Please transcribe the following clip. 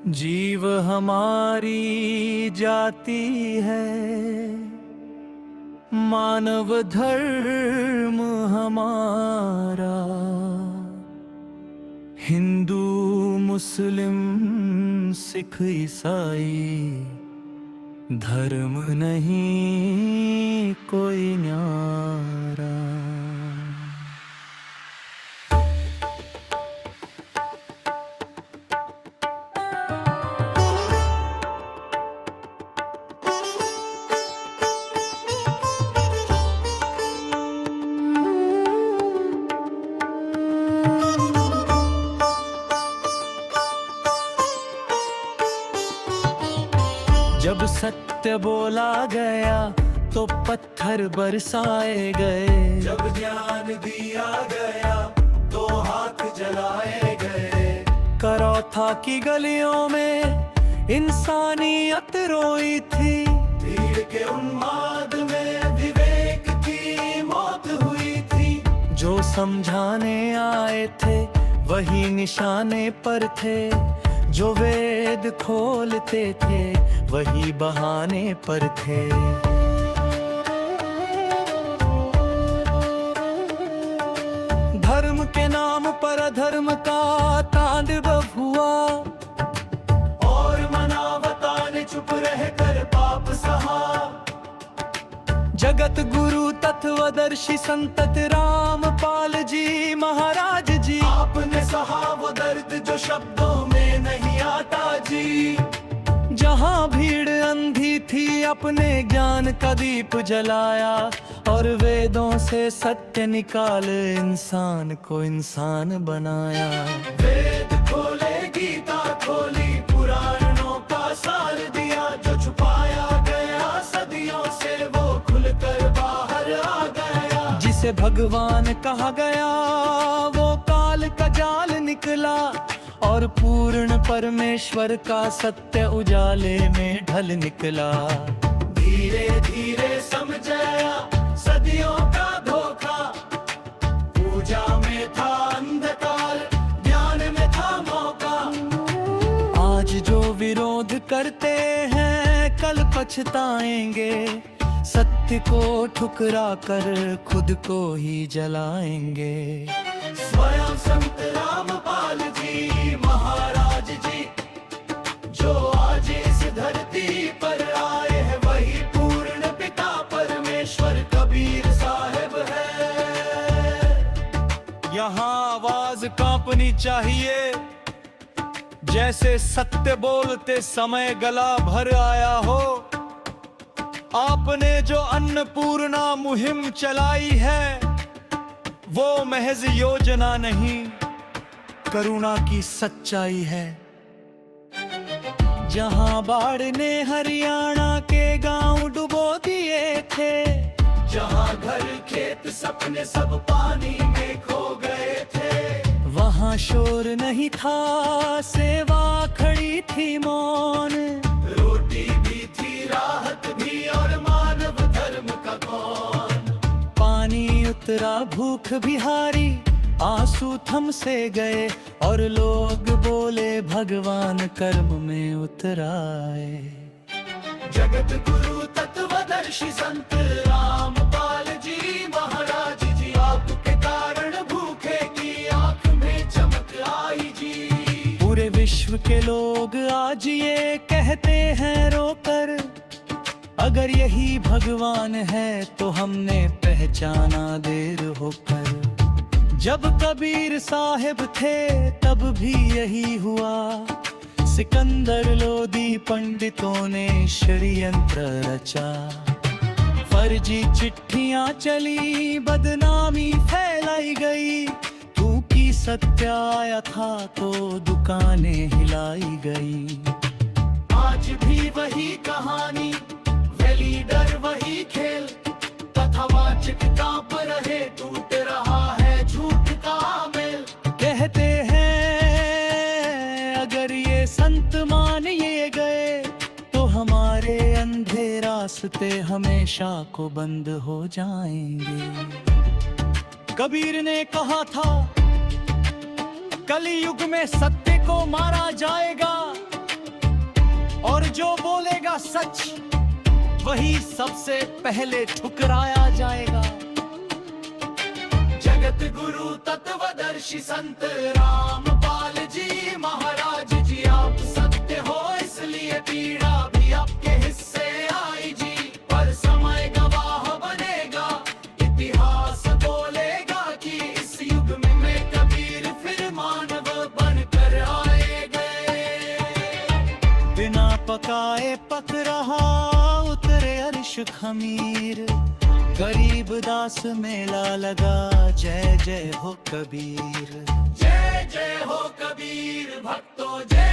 जीव हमारी जाति है, मानव धर्म हमारा। हिंदू मुस्लिम सिख ईसाई, धर्म नहीं कोई न्यारा। जब सत्य बोला गया तो पत्थर बरसाए गए। जब ज्ञान दिया गया तो हाथ जलाए गए। करौथा की गलियों में इंसानियत रोई थी। भीड़ के उन्माद में विवेक की मौत हुई थी। जो समझाने आए थे वही निशाने पर थे। जो वेद खोलते थे वही बहाने पर थे। धर्म के नाम पर अधर्म का तांडव हुआ। और मनावता ने चुप रहकर पाप सहा। जगत गुरु तत्वदर्शी संतत रामपाल जी महाराज जी, आपने सहा वो दर्द जो शब्दों में नहीं आता जी। जहाँ भीड़ अंधी थी अपने ज्ञान का दीप जलाया। और वेदों से सत्य निकाल इंसान को इंसान बनाया। वेद खोले गीता खोली, पुराणों का सार दिया। जो छुपाया गया सदियों से वो खुलकर बाहर आ गया। जिसे भगवान कहा गया वो काल का जाल निकला। और पूर्ण परमेश्वर का सत्य उजाले में ढल निकला। धीरे धीरे समझाया सदियों का धोखा। पूजा में था अंधकार, ज्ञान में था मौका। आज जो विरोध करते हैं कल पछताएंगे। सत्य को ठुकरा कर खुद को ही जलाएंगे। स्वयं संत रामपाल जी महाराज जी, जो आज इस धरती पर आए हैं वही पूर्ण पिता परमेश्वर कबीर साहिब है। यहाँ आवाज कांपनी चाहिए जैसे सत्य बोलते समय गला भर आया हो। आपने जो अन्नपूर्णा मुहिम चलाई है वो महज योजना नहीं, करुणा की सच्चाई है। जहां बाढ़ ने हरियाणा के गांव डुबो दिए थे। जहाँ घर खेत सपने सब पानी में खो गए थे। वहाँ शोर नहीं था, सेवा खड़ी थी मौन। रोटी भी थी, राहत भी, और मानव धर्म का कौन। पानी उतरा, भूख भी हारी, आंसू थम से गए। और लोग बोले भगवान कर्म में उतराए। जगत गुरु तत्वदर्शी संत रामपाल जी महाराज जी, आपके कारण भूखे की आंख में चमक आई जी। पूरे विश्व के लोग आज ये कहते हैं रोकर, अगर यही भगवान है तो हमने पहचाना देर होकर। जब कबीर साहिब थे तब भी यही हुआ। सिकंदर लोदी पंडितों ने षड्यंत्र रचा। फर्जी चिट्ठियां चली, बदनामी फैलाई गई। तू की सत्य आया था तो दुकानें हिलाई गई। आज भी वही कहानी, वे लीडर वही खेल। कथावाचक कांप रहे, टूट रहा है झूठ का मेल। कहते हैं अगर ये संत मान ये गए तो हमारे अंधे रास्ते हमेशा को बंद हो जाएंगे। कबीर ने कहा था कलयुग में सत्य को मारा जाएगा। और जो बोलेगा सच वही सबसे पहले ठुकराया जाएगा। जगत गुरु तत्वदर्शी संत रामपाल जी महाराज जी, आप सत्य हो इसलिए पीड़ा भी आपके हिस्से आई जी। पर समय गवाह बनेगा, इतिहास बोलेगा कि इस युग में कबीर फिर मानव बनकर आए गए। बिना पकाए पक रहा उतरे अर्श खमीर, गरीब दास मेला लगा, जय जय हो कबीर। जय जय हो कबीर भक्तों जय